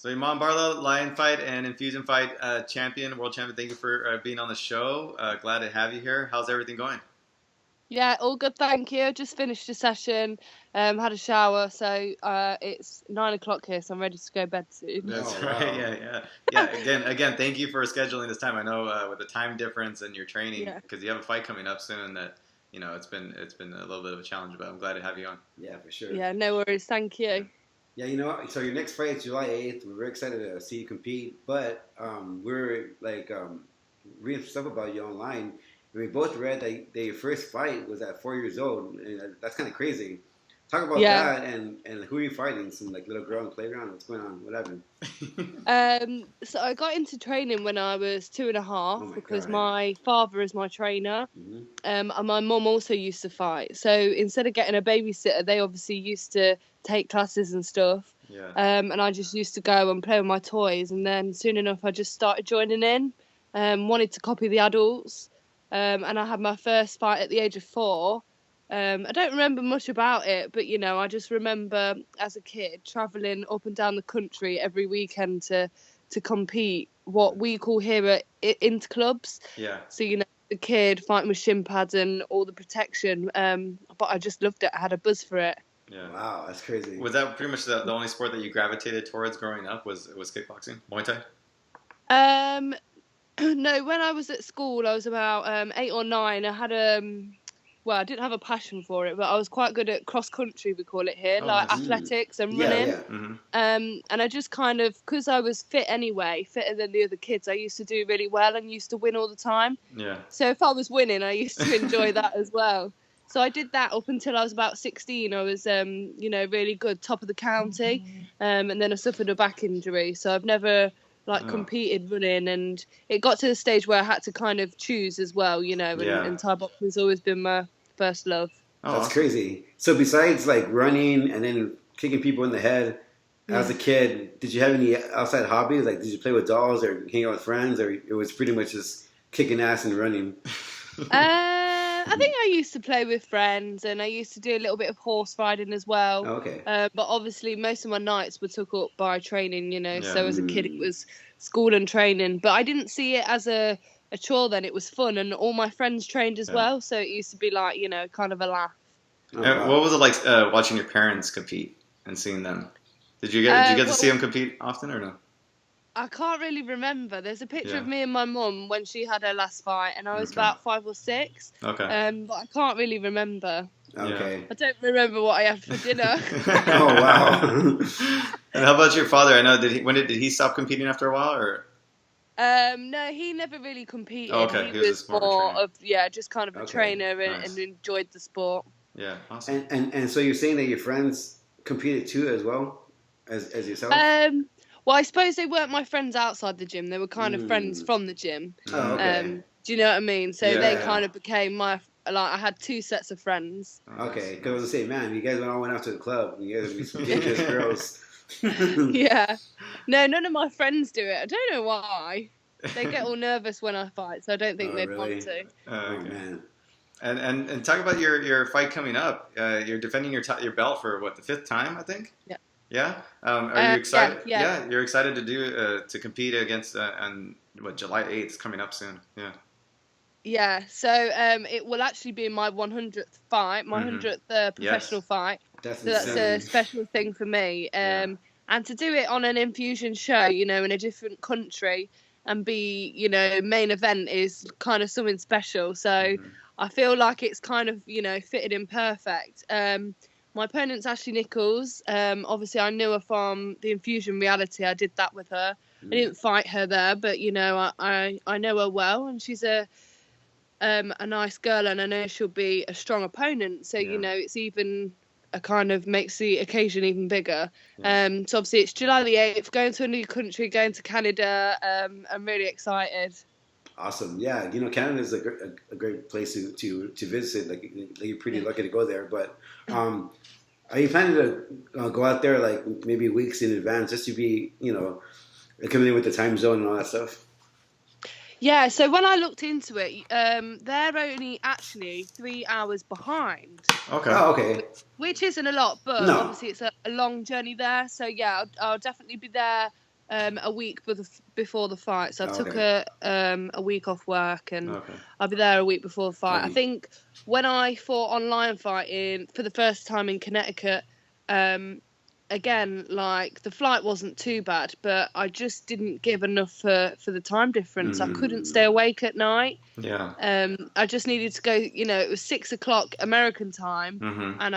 So Iman Barlow, Lion Fight and Infusion Fight champion, world champion. Thank you for being on the show. Glad to have you here. How's everything going? Yeah, all good, thank you. Just finished a session, had a shower, so it's 9 o'clock here, so I'm ready to go to bed soon. That's Oh, right. wow. Yeah. Again, thank you for scheduling this time. I know with the time difference and your training, because you have a fight coming up soon. That it's been a little bit of a challenge, but I'm glad to have you on. Yeah, for sure. Yeah, no worries, thank you. Yeah, so your next fight is July 8th. We're very excited to see you compete, but we're reading stuff about you online. We both read that your first fight was at 4 years old, and that's kind of crazy. Talk about that and who are you fighting? Some little girl in the playground? What's going on? What happened? So I got into training when I was 2.5 because God. my father is my trainer, Mm-hmm. and my mum also used to fight. So instead of getting a babysitter, they obviously used to take classes and stuff. Yeah. And I just used to go and play with my toys, and then soon enough I just started joining in. Wanted to copy the adults. And I had my first fight at the age of 4. I don't remember much about it, but I just remember as a kid travelling up and down the country every weekend to compete. What we call here at interclubs. Yeah. So the kid fighting with shin pads and all the protection. But I just loved it. I had a buzz for it. Yeah. Wow, that's crazy. Was that pretty much the only sport that you gravitated towards growing up? Was kickboxing, Muay Thai? No, when I was at school, I was about 8 or 9. I had I didn't have a passion for it, but I was quite good at cross country, we call it here, nice. athletics and running. Yeah. Mm-hmm. And I just kind of, because I was fit anyway, fitter than the other kids, I used to do really well and used to win all the time. Yeah. So if I was winning, I used to enjoy that as well. So I did that up until I was about 16. I was, really good, top of the county, and then I suffered a back injury. So I've never competed running, and it got to the stage where I had to kind of choose as well, and Thai boxing's always been my first love. Oh, that's crazy. So besides running and then kicking people in the head, as a kid, did you have any outside hobbies? Did you play with dolls or hang out with friends, or it was pretty much just kicking ass and running? I think I used to play with friends, and I used to do a little bit of horse riding as well. Oh, okay. But obviously most of my nights were took up by training, So as a kid it was school and training. But I didn't see it as a chore then. It was fun, and all my friends trained as well. So it used to be kind of a laugh. Oh, wow. What was it like watching your parents compete and seeing them? Did you get to see them compete often or no? I can't really remember. There's a picture of me and my mum when she had her last fight, and I was about 5 or 6. Okay. But I can't really remember. Okay. I don't remember what I had for dinner. Oh wow. And how about your father? I know did he stop competing after a while or? No, he never really competed. Oh, okay. He was more of just kind of a trainer and enjoyed the sport. Yeah, awesome. And so you're saying that your friends competed too as well as yourself? Well, I suppose they weren't my friends outside the gym. They were kind of friends from the gym. Oh, okay. Do you know what I mean? So they kind of became my... I had 2 sets of friends. Okay, because I was going to say, man, you guys all went out to the club. You guys would be some dangerous girls. Yeah. No, none of my friends do it. I don't know why. They get all nervous when I fight, so I don't think they'd want to. Oh, man. And talk about your fight coming up. You're defending your belt for, the 5th time, I think? Yeah. Yeah? Are you excited? Yeah. You're excited to compete against on July 8th is coming up soon. Yeah. Yeah, so it will actually be my 100th fight, my 100th professional fight. That's a special thing for me. And to do it on an Infusion show, in a different country and be, main event is kind of something special. So I feel like it's kind of, fitted in perfect. My opponent's Ashley Nichols. Obviously, I knew her from the Infusion reality. I did that with her. I didn't fight her there, but, I know her well, and she's a nice girl, and I know she'll be a strong opponent. So, it's even a kind of makes the occasion even bigger. So obviously it's July the 8th, going to a new country, going to Canada. I'm really excited. Awesome. Yeah, Canada is a great place to visit. You're pretty lucky to go there. But are you planning to go out there maybe weeks in advance just to be, coming in with the time zone and all that stuff? Yeah, so when I looked into it, they're only actually 3 hours behind. Okay. Oh, okay. Which isn't a lot, but obviously it's a long journey there. So yeah, I'll definitely be there a week before the fight. So I took Okay. a week off work, and I'll be there a week before the fight. I think when I fought online fighting for the first time in Connecticut, again, like the flight wasn't too bad, but I just didn't give enough for the time difference. I couldn't stay awake at night. Yeah. I just needed to go. You know, it was 6 o'clock American time, and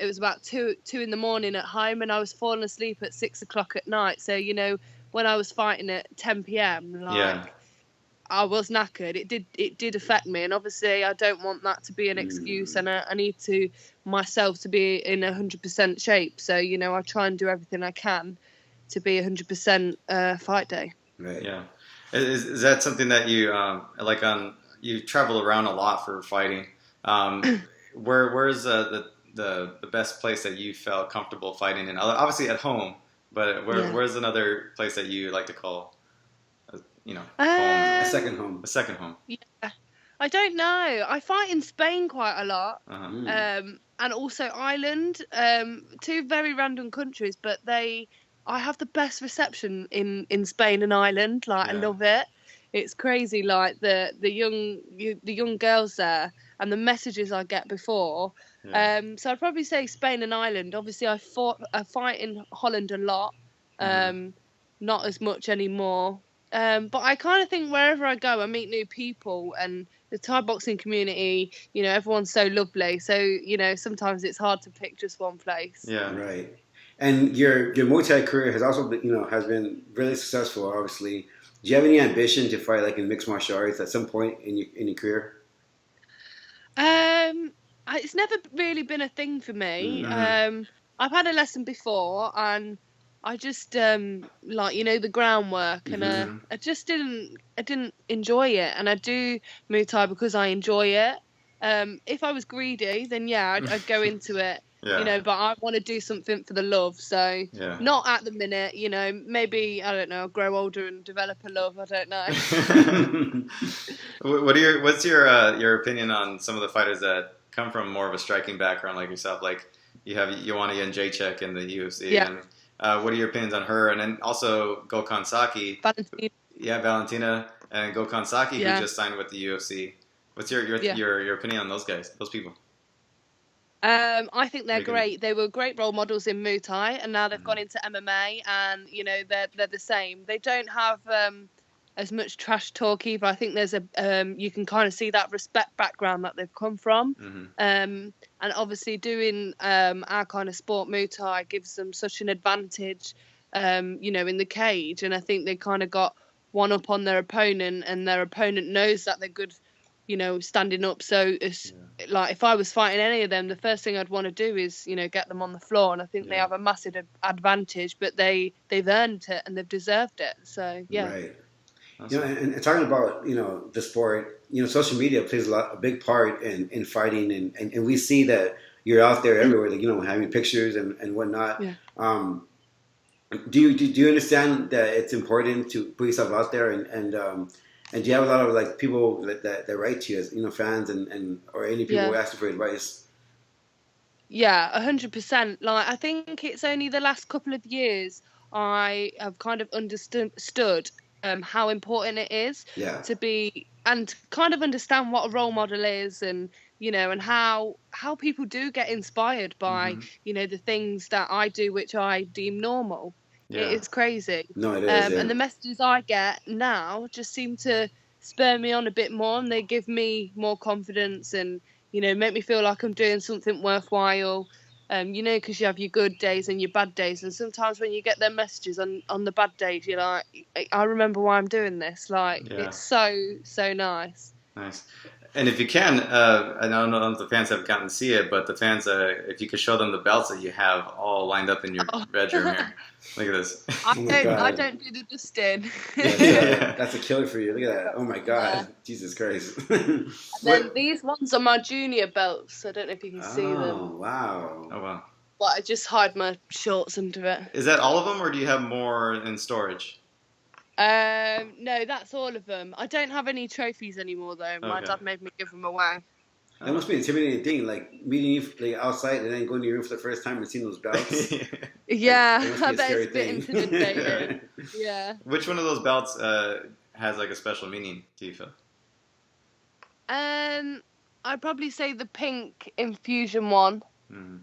it was about 2 in the morning at home, and I was falling asleep at 6 o'clock at night. So you know, when I was fighting at 10 p.m., like I was knackered. It did affect me, and obviously I don't want that to be an excuse, and I need to myself to be in 100% shape. So you know, I try and do everything I can to be 100% fight day. Right. Yeah. Is that something that you like on? You travel around a lot for fighting. Where's the best place that you felt comfortable fighting in? Obviously at home, but where's another place that you like to call, home? A second home. A second home. Yeah, I don't know. I fight in Spain quite a lot, Uh-huh. and also Ireland. Two very random countries, but I have the best reception in Spain and Ireland. Like I love it. It's crazy. Like the young girls there and the messages I get before. Yeah. So I'd probably say Spain and Ireland. Obviously, I fight in Holland a lot. Not as much anymore. But I kind of think wherever I go, I meet new people, and the Thai boxing community, you know, everyone's so lovely. So, you know, sometimes it's hard to pick just one place. Yeah. Right. And your Muay Thai career has also been, has been really successful, obviously. Do you have any ambition to fight like in mixed martial arts at some point in your career? It's never really been a thing for me. I've had a lesson before, and I just like, you know, the groundwork, and I didn't enjoy it, and I do Muay Thai because I enjoy it. If I was greedy, then yeah, I'd go into it. Yeah. You know, but I want to do something for the love, so not at the minute. You know, maybe I don't know, I'll grow older and develop a love. I don't know. What's your opinion on some of the fighters that come from more of a striking background like yourself? Like you have Joanna Jędrzejczyk in the UFC. Yeah. And, what are your opinions on her? And then also Gokhan Saki. Valentina. Yeah, Valentina and Gokhan Saki, who just signed with the UFC. What's your opinion on those guys, those people? I think they're great. They were great role models in Muay Thai, and now they've gone into MMA, and you know they're the same. They don't have as much trash talk either. I think there's you can kind of see that respect background that they've come from, and obviously doing our kind of sport Muay Thai gives them such an advantage, you know, in the cage, and I think they kind of got one up on their opponent, and their opponent knows that they're good, you know, standing up. So it's like if I was fighting any of them, the first thing I'd want to do is, you know, get them on the floor. And I think they have a massive advantage, but they've earned it and they've deserved it. So yeah. Right. You know, and talking about, you know, the sport, you know, social media plays a big part in fighting, and we see that you're out there everywhere, like, you know, having pictures and whatnot. Yeah. Do you understand that it's important to put yourself out there, and do you have a lot of like people that write to you as, you know, fans and or any people who ask you for advice? Yeah, 100%. Like I think it's only the last couple of years I have kind of understood how important it is to be, and kind of understand what a role model is, and you know, and how people do get inspired by you know, the things that I do, which I deem normal. It's crazy. No, it is. And the messages I get now just seem to spur me on a bit more, and they give me more confidence, and you know, make me feel like I'm doing something worthwhile. You know, because you have your good days and your bad days, and sometimes when you get their messages on the bad days, you're like, I remember why I'm doing this. Like, it's so nice. Nice. And if you can, I don't know if the fans have gotten to see it, but the fans, if you could show them the belts that you have all lined up in your bedroom here. Look at this. I don't do the dusting. That's a killer for you. Look at that. Oh my God. Yeah. Jesus Christ. And then these ones are my junior belts. I don't know if you can see them. Oh, wow. Oh, wow. But I just hide my shorts under it. Is that all of them, or do you have more in storage? No, that's all of them. I don't have any trophies anymore, though. My dad made me give them away. That must be an intimidating thing, like meeting you like outside and then going to your room for the first time and seeing those belts. Yeah, That must be I a bet scary it's a bit thing. intimidating. Yeah. Which one of those belts has like a special meaning to you, Phil? I'd probably say the pink Enfusion one. Mm.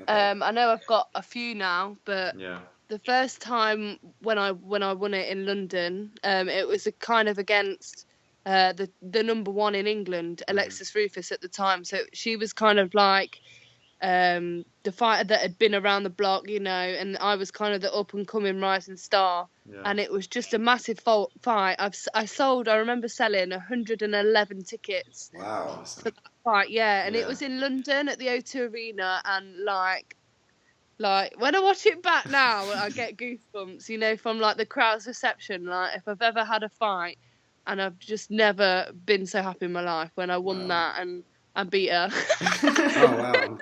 Okay. I know I've got a few now, but Yeah. the first time when I won it in London, it was a kind of against the number one in England, Alexis Rufus at the time. So she was kind of like the fighter that had been around the block, you know, and I was kind of the up and coming rising star. Yeah. And it was just a massive fight. I remember selling 111 tickets Wow. for that fight. Yeah, and Yeah. it was in London at the O2 Arena, and like when I watch it back now, I get goosebumps, you know, from like the crowd's reception. Like if I've ever had a fight, and I've just never been so happy in my life when I won that and I beat her. Oh wow.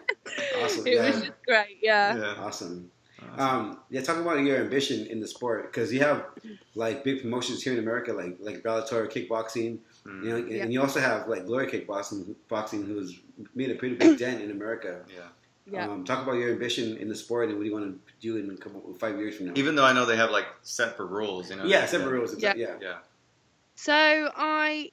Awesome. It was just great. Yeah. Yeah. Awesome. Yeah, talk about your ambition in the sport, because you have like big promotions here in America, like Bellator kickboxing, you know, and you also have like Glory Kickboxing, who's made a pretty big dent in America. Yeah. Yeah. Talk about your ambition in the sport and what do you want to do in 5 years from now. Even though I know they have like separate rules, you know. Yeah, separate rules. Yeah. Yeah. So I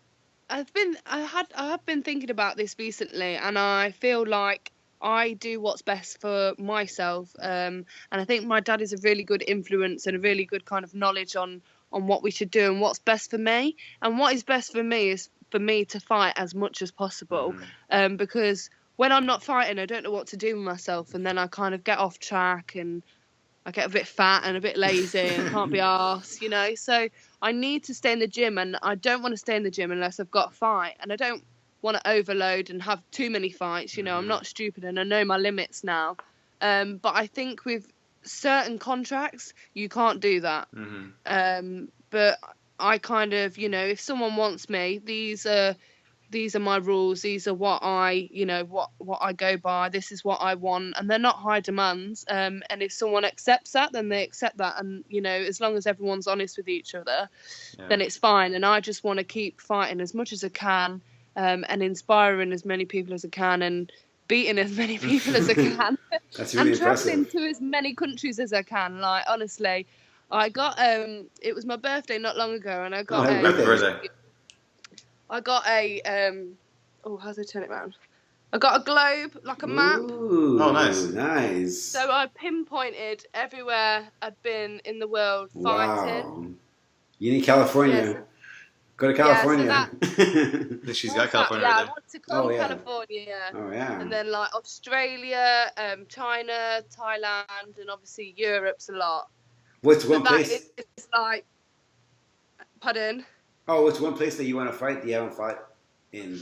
have been thinking about this recently, and I feel like I do what's best for myself. And I think my dad is a really good influence and a really good kind of knowledge on what we should do and what's best for me. And what is best for me is for me to fight as much as possible. Because when I'm not fighting, I don't know what to do with myself, and then I kind of get off track and I get a bit fat and a bit lazy and can't be arsed, you know. So I need to stay in the gym, and I don't want to stay in the gym unless I've got a fight, and I don't want to overload and have too many fights, you know. I'm not stupid and I know my limits now. But I think with certain contracts, you can't do that. But I kind of, you know, if someone wants me, these are my rules. These are what I, you know, what I go by. This is what I want, and they're not high demands. And if someone accepts that, then they accept that. And you know, as long as everyone's honest with each other, then it's fine. And I just want to keep fighting as much as I can, and inspiring as many people as I can, and beating as many people as I can, That's really and traveling impressive. to as many countries as I can. Like honestly, I got it was my birthday not long ago, and I got happy birthday. I got a how do I turn it around? I got a globe, like a map. Ooh, oh, nice. So I pinpointed everywhere I'd been in the world fighting. Wow. You need California. Yes. Go to California. Yeah, She's got California I right there. want to come to California. Oh yeah. And then like Australia, China, Thailand, and obviously Europe's a lot. What's one But place? that is like, pardon? Oh, what's one place that you want to fight that you haven't fought in?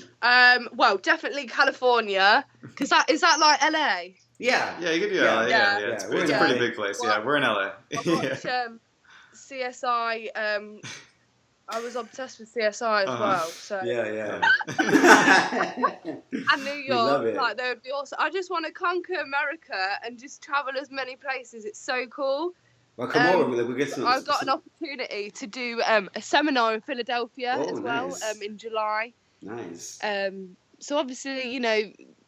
Well, definitely California, because is that like LA? Yeah. Yeah, you could do Yeah. LA. Yeah. It's a pretty big place. Well, yeah, we're in LA. I watch CSI. I was obsessed with CSI as well. So Yeah. and New York, like they would be awesome. I just want to conquer America and just travel as many places. It's so cool. Well, come over. We'll get some. I've got an opportunity to do a seminar in Philadelphia as well nice. in July. Nice. So obviously, you know,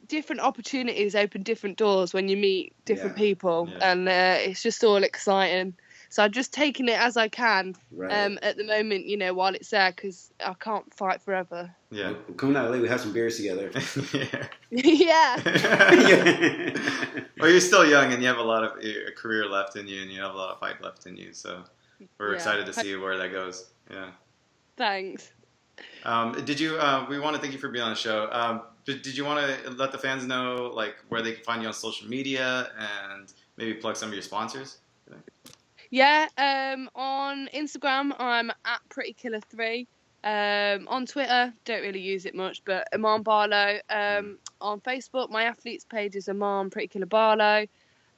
different opportunities open different doors when you meet different people, and it's just all exciting. So I'm just taking it as I can at the moment, you know, while it's there, because I can't fight forever. Yeah. We'll come out late. We have some beers together. Yeah. Well, you're still young and you have a lot of a career left in you, and you have a lot of fight left in you. So we're excited to see where that goes. Yeah. Thanks. Did you? We want to thank you for being on the show. Did you want to let the fans know like where they can find you on social media and maybe plug some of your sponsors? Yeah. On Instagram, I'm at PrettyKiller3. On Twitter, don't really use it much, but Iman Barlow. On Facebook, my athletes page is Iman Pretty Killer Barlow.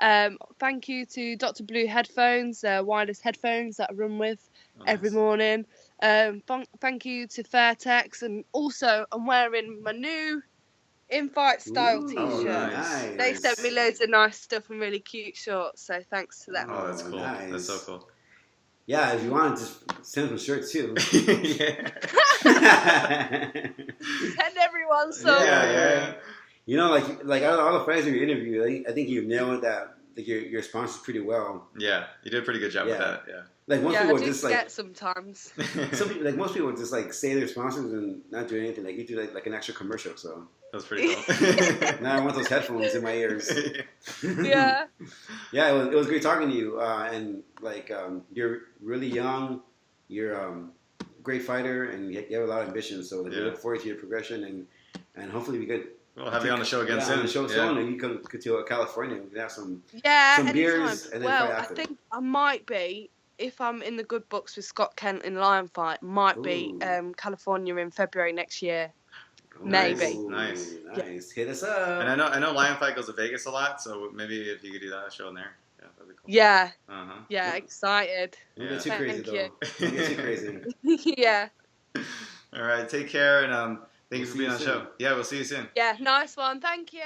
Thank you to Dr. Blue headphones, wireless headphones that I run with every morning. Thank you to Fairtex, and also I'm wearing my new In-Fight Style t-shirt. Oh, nice. They sent me loads of nice stuff and really cute shorts, so thanks to them. Oh, that's cool. Nice. That's so cool. Yeah, if you want to just send some shirts too. Yeah. Send everyone some. Yeah. You know, like all the friends in your interview, I think you've nailed that. Like your sponsors pretty well. Yeah, you did a pretty good job with that. Yeah. Like most Yeah, people I would do just forget sometimes. like most people would just like say their sponsors and not do anything. Like you do like an extra commercial. So That's pretty cool. now I want those headphones in my ears. Yeah. Yeah, it was great talking to you. And like you're really young. You're great fighter, and you have a lot of ambition. So we look forward to your progression, and hopefully we could. We'll have you on the show again soon. On the show soon, and you could to California. We could have some anytime. beers, and then fight I after. think I might be, if I'm in the good books with Scott Kent in Lion Fight, might be California in February next year. Maybe. Nice. Hit us up. And I know Lion Fight goes to Vegas a lot, so maybe if you could do that, a show in there. Yeah, that'd be cool. Yeah. Uh-huh. Yeah, excited. Don't get too crazy, though. Don't get too crazy. Yeah. All right, take care, and thank you for being on the show. Yeah, we'll see you soon. Yeah, nice one. Thank you.